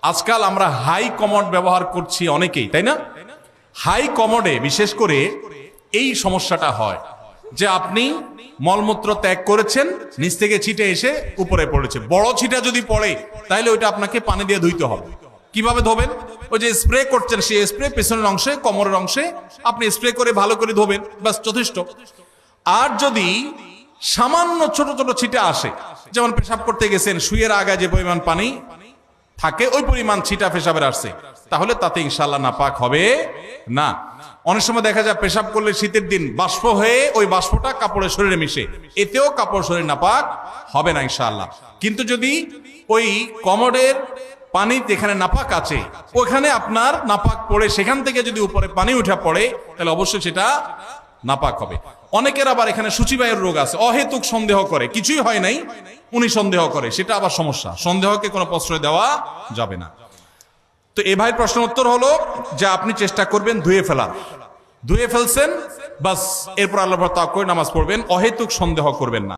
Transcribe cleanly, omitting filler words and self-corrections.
আজকাল আমরা high commode ব্যবহার করছি অনেকেই, তাই না? হাই কমোডে বিশেষ করে এই সমস্যাটা হয় যে আপনি মলমূত্র ত্যাগ করেছেন, নিচ থেকে ছিটে এসে উপরে পড়েছে। বড় ছিটা যদি পড়ে তাহলে ওইটা আপনাকে পানি দিয়ে ধুইতে হবে। কিভাবে ধোবেন? ওই যে স্প্রে করছেন, সেই স্প্রে পেছনের অংশে, কোমরের অংশে আপনি স্প্রে করে ভালো করে ধোবেন, ব্যাস যথেষ্ট। আর যদি সামান্য ছোট ছোট ছিটা আসে, যেমন পেশাব করতে গেছেন, শুয়ের আগায় যে পরিমাণ পানি থাকে ওই পরিমাণ ছিটা পেশাবের আসছে, তাহলে তাতে ইনশাআল্লাহ নাপাক হবে না। অনেক সময় দেখা যায় পেশাব করলে শীতের দিন বাষ্প হয়ে ওই বাষ্পটা কাপড়ের শরীরে মিশে, এতেও কাপড় শরীর নাপাক হবে না ইনশাআল্লাহ। কিন্তু যদি ওই কমোডের পানি যেখানে নাপাক আছে ওখানে আপনার নাপাক পড়ে সেখান থেকে যদি উপরে পানি উঠে পড়ে তাহলে অবশ্যই সেটা নাপাক হবে। অনেকের আবার এখানে সূচিবাহের রোগ আছে, অহেতুক সন্দেহ করে, কিছুই হয় নাই উনি সন্দেহ করে, সেটা আবার সমস্যা। সন্দেহকে কোনো প্রশ্রয় দেওয়া যাবে না। তো এ ভাই প্রশ্ন উত্তর হলো যে আপনি চেষ্টা করবেন ধুয়ে ফেলার, ধুয়ে ফেলছেন বাস, এরপর আল্লাহর তাওয়াক্কুল করে নামাজ পড়বেন, অহেতুক সন্দেহ করবেন না।